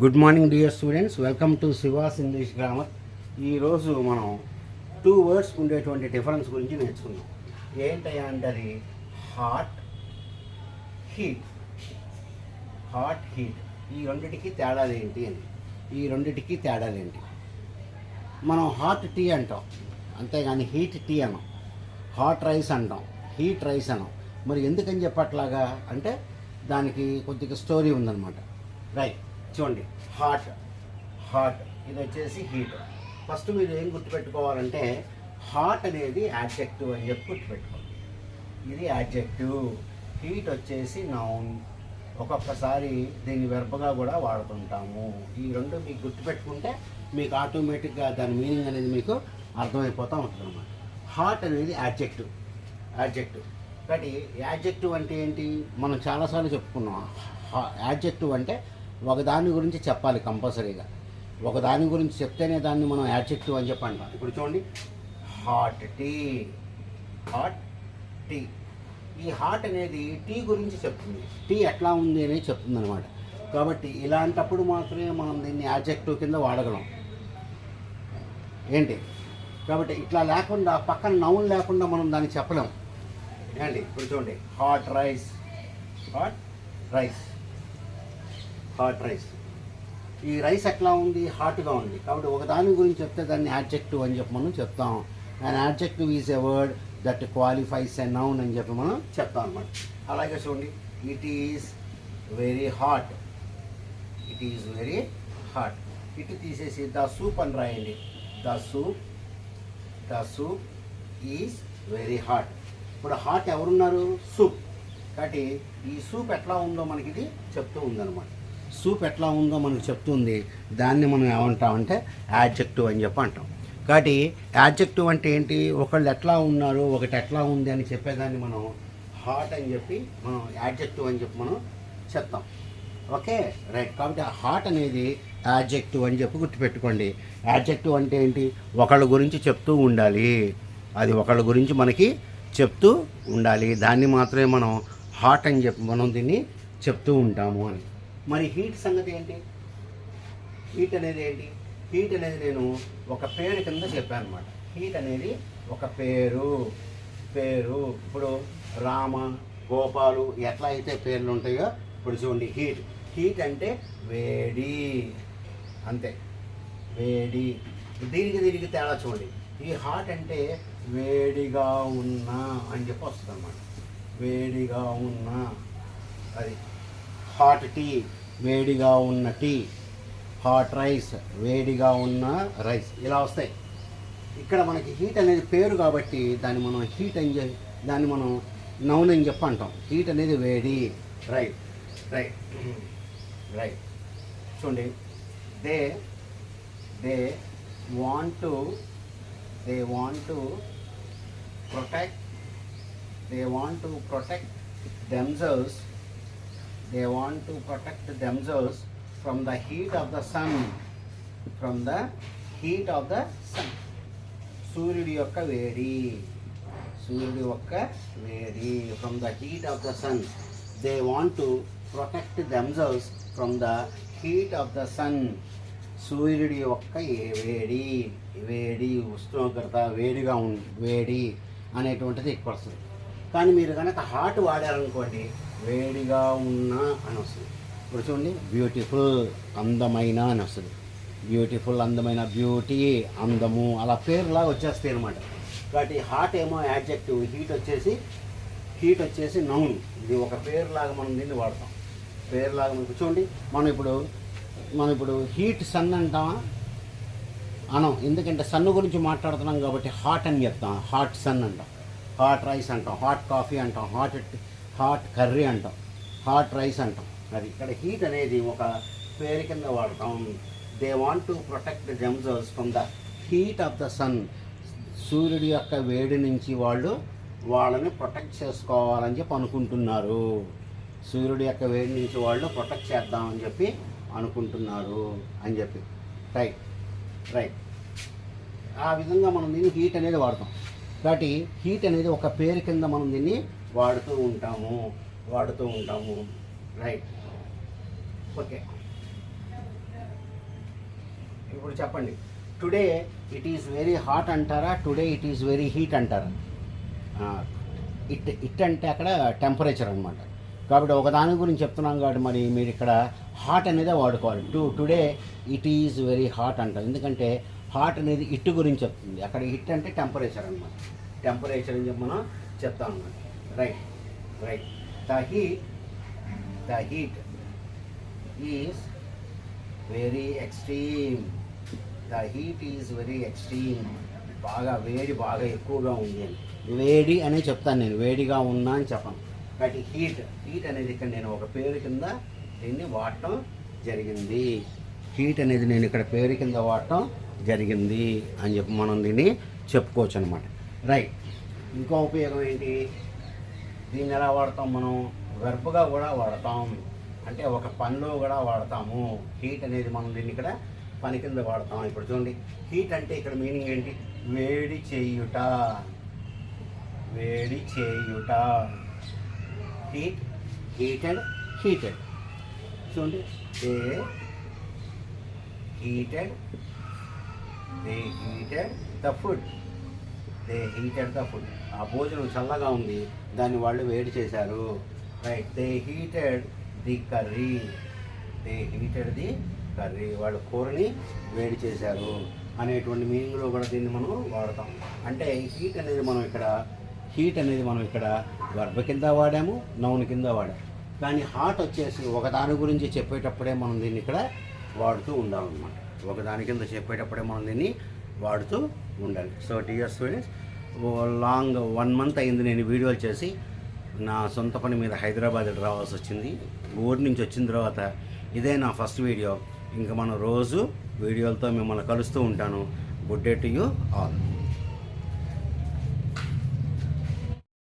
Good morning dear students, welcome to she was English grammar. ఈరోజు మనం 2 words ఉండేటువంటి difference గురించి నేర్చుకుందాం. ఏంటయ్యా అంటే అది హాట్, హీట్. హాట్, హీట్ ఈ రెండిటికి తేడాలు ఏంటి అని. మనం హాట్ టీ అంటాం, అంతేగాని హీట్ టీ అనం. హాట్ రైస్ అంటాం, హీట్ రైస్ అనం. మరి ఎందుకని చెప్పట్లాగా అంటే దానికి కొద్దిగా స్టోరీ ఉందన్నమాట. రైట్, చూడండి. హాట్ ఇది వచ్చేసి హీట్. ఫస్ట్ మీరు ఏం గుర్తుపెట్టుకోవాలంటే హాట్ అనేది యాడ్జెక్టివ్ అని చెప్పి గుర్తుపెట్టుకోవాలి. ఇది యాడ్జెక్టివ్. హీట్ వచ్చేసి నౌన్. ఒక్కొక్కసారి దీన్ని వెర్బగా కూడా వాడుతుంటాము. ఈ రెండు మీకు గుర్తుపెట్టుకుంటే మీకు ఆటోమేటిక్గా దాని మీనింగ్ అనేది మీకు అర్థమైపోతూ ఉంటుంది అన్నమాట. హాట్ అనేది యాడ్జెక్టివ్. కాబట్టి యాడ్జెక్టివ్ అంటే ఏంటి, మనం చాలాసార్లు చెప్పుకున్నాం. యాడ్జెక్టివ్ అంటే ఒకదాని గురించి చెప్పాలి కంపల్సరీగా. ఒకదాని గురించి చెప్తేనే దాన్ని మనం యాడ్జెక్టివ్ అని చెప్పి అంటాం. ఇప్పుడు చూడండి, హాట్ టీ. ఈ హాట్ అనేది టీ గురించి చెప్తుంది. టీ ఎట్లా ఉంది అనేది చెప్తుంది అనమాట. కాబట్టి ఇలాంటప్పుడు మాత్రమే మనం దీన్ని యాడ్జెక్టివ్ కింద వాడగలం. ఏంటి కాబట్టి ఇట్లా లేకుండా పక్కన నౌన్ లేకుండా మనం దాన్ని చెప్పలేం. ఏంటి ఇప్పుడు చూడండి, హాట్ రైస్. ఈ రైస్ ఎట్లా ఉంది, హాట్గా ఉంది. కాబట్టి ఒకదాని గురించి చెప్తే దాన్ని యాడ్జెక్టివ్ అని చెప్పి మనం చెప్తాం. And adjective is a word that qualifies a noun అని చెప్పి మనం చెప్తాం అనమాట. అలాగే చూడండి, ఇట్ ఈజ్ వెరీ హాట్. ఇటు తీసేసి ద సూప్ అని రాయండి. The soup is very hot. ఇప్పుడు హాట్ ఎవరున్నారు, సూప్. కాబట్టి ఈ సూప్ ఎట్లా ఉందో మనకి ఇది చెప్తూ ఉందన్నమాట. సూప్ ఎట్లా ఉందో మనకు చెప్తుంది. దాన్ని మనం ఏమంటామంటే యాడ్జెక్టివ్ అని చెప్పి అంటాం. కాబట్టి యాడ్జెక్టివ్ అంటే ఏంటి, ఒకళ్ళు ఎట్లా ఉన్నారు, ఒకటి ఎట్లా ఉంది అని చెప్పేదాన్ని మనం హాట్ అని చెప్పి మనం యాడ్జెక్టివ్ అని చెప్పి మనం చెప్తాం. Okay, right. కాబట్టి హాట్ అనేది యాడ్జెక్టివ్ అని చెప్పి గుర్తుపెట్టుకోండి. యాడ్జెక్టివ్ అంటే ఏంటి, ఒకళ్ళ గురించి చెప్తూ ఉండాలి. అది ఒకళ్ళ గురించి మనకి చెప్తూ ఉండాలి. దాన్ని మాత్రమే మనం హాట్ అని చెప్పి మనం దీన్ని చెప్తూ ఉంటాము అని. మరి హీట్ సంగతి ఏంటి, హీట్ అనేది నేను ఒక పేరు కింద చెప్పాను అనమాట. హీట్ అనేది ఒక పేరు. ఇప్పుడు రామ, గోపాలు ఎట్లా అయితే పేర్లు ఉంటాయో ఇప్పుడు చూడండి, హీట్ అంటే వేడి, అంతే, వేడి. దీనికి తేడా చూడండి. ఈ హాట్ అంటే వేడిగా ఉన్నా అని చెప్పి వస్తుంది అన్నమాట. వేడిగా ఉన్నా, అది హాట్ టీ, వేడిగా ఉన్న టీ. హాట్ రైస్, వేడిగా ఉన్న రైస్. ఇలా వస్తాయి. ఇక్కడ మనకి హీట్ అనేది పేరు కాబట్టి దాన్ని మనం హీట్ అని దాన్ని మనం నౌన్ అని చెప్పి అంటాం. హీట్ అనేది వేడి. రైట్. చూడండి, they want to protect themselves. They want to protect themselves from the heat of the sun. సూర్యుడి యొక్క వేడి. From the heat of the sun. They want to protect themselves from the heat of the sun. సూర్యుడి యొక్క వేడి, ఉష్ణోగ్రత, వేడి అనేటువంటిది ఎక్కువ వస్తుంది. కానీ మీరు కనుక హాట్ వాడారనుకోండి, వేడిగా ఉన్నా అని వస్తుంది. ఇప్పుడు చూడండి, బ్యూటిఫుల్, అందమైన అని వస్తుంది. అందమైన, బ్యూటీ, అందము, అలా పేరులాగా వచ్చేస్తాయి అనమాట. కాబట్టి హాట్ ఏమో యాడ్జెక్టివ్, హీట్ వచ్చేసి నౌన్. ఇది ఒక పేరులాగా మనం దీన్ని వాడతాం. పేరులాగా మనకు చూడండి, మనం ఇప్పుడు హీట్ సన్ అంటామా అనం. ఎందుకంటే సన్ గురించి మాట్లాడుతున్నాం కాబట్టి హాట్ అని చెప్తాం. హాట్ సన్ అంటాం, హాట్ రైస్ అంటాం, హాట్ కాఫీ అంటాం, హాట్ కర్రీ అంటాం, హాట్ రైస్ అంటాం. అది ఇక్కడ హీట్ అనేది ఒక పేరు కింద వాడతాం. They want to protect themselves from the heat of the sun. సూర్యుడి యొక్క వేడి నుంచి వాళ్ళని ప్రొటెక్ట్ చేసుకోవాలని చెప్పి అనుకుంటున్నారు. సూర్యుడి యొక్క వేడి నుంచి వాళ్ళు ప్రొటెక్ట్ చేద్దామని చెప్పి అనుకుంటున్నారు అని చెప్పి. రైట్. ఆ విధంగా మనం దీన్ని హీట్ అనేది వాడతాం. కాబట్టి హీట్ అనేది ఒక పేరు కింద మనం దీన్ని వాడుతూ ఉంటాము. రైట్. ఓకే, ఇప్పుడు చెప్పండి, today it is very hot అంటారా, today it is very heat అంటారా? ఇట్ అంటే అక్కడ టెంపరేచర్ అనమాట. కాబట్టి ఒకదాని గురించి చెప్తున్నాం కాబట్టి మరి మీరు ఇక్కడ హాట్ అనేదే వాడుకోవాలి. Today it is very hot అంటారు, ఎందుకంటే హాట్ అనేది ఇట్ గురించి చెప్తుంది. అక్కడ హిట్ అంటే టెంపరేచర్ అనమాట. టెంపరేచర్ అని చెప్పి మనం చెప్తాం అనమాట. Right right. The heat is very extreme. The heat is very extreme. వేడి బాగా ఎక్కువగా ఉంది అని, వేడి అనే చెప్తాను నేను, వేడిగా ఉన్నా అని చెప్పను. కాబట్టి హీట్ అనేది ఇక్కడ నేను ఒక పేరు కింద దీన్ని వాడటం జరిగింది. హీట్ అనేది నేను ఇక్కడ పేరు కింద వాడటం జరిగింది అని చెప్పి మనం దీన్ని చెప్పుకోవచ్చు అనమాట. రైట్. ఇంకో ఉపయోగం ఏంటి, దీన్ని ఎలా వాడతాం మనం? వెర్బ్గా కూడా వాడతాం, అంటే ఒక పనిలో కూడా వాడతాము. హీట్ అనేది మనం దీన్ని ఇక్కడ పని కింద వాడతాం. ఇప్పుడు చూడండి, హీట్ అంటే ఇక్కడ మీనింగ్ ఏంటి? వేడి చేయుట. వేడి చేయుట. Heat, heated, heated. చూడండి, they heated the food. They heated the food. ఆ భోజనం చల్లగా ఉంది, దాన్ని వాళ్ళు వేడి చేశారు. Right. They heated the curry. They heated the curry. వాళ్ళు కూరని వేడి చేశారు అనేటువంటి మీనింగ్లో కూడా దీన్ని మనం వాడతాం. అంటే హీట్ అనేది మనం ఇక్కడ వర్బ్ కింద వాడాము, నౌన్ కింద వాడాము. కానీ హాట్ వచ్చేసి ఒకదాని గురించి చెప్పేటప్పుడే మనం దీన్ని ఇక్కడ వాడుతూ ఉండాలన్నమాట. ఒకదాని కింద చెప్పేటప్పుడే మనం దీన్ని వాడుతూ ఉండాలి. So dear students, long 1 month అయింది నేను వీడియోలు చేసి. నా సొంత పని మీద హైదరాబాద్ రావాల్సి వచ్చింది. ఊరి నుంచి వచ్చిన తర్వాత ఇదే నా ఫస్ట్ వీడియో. ఇంకా మనం రోజు వీడియోలతో మిమ్మల్ని కలుస్తూ ఉంటాను. Good day to you all.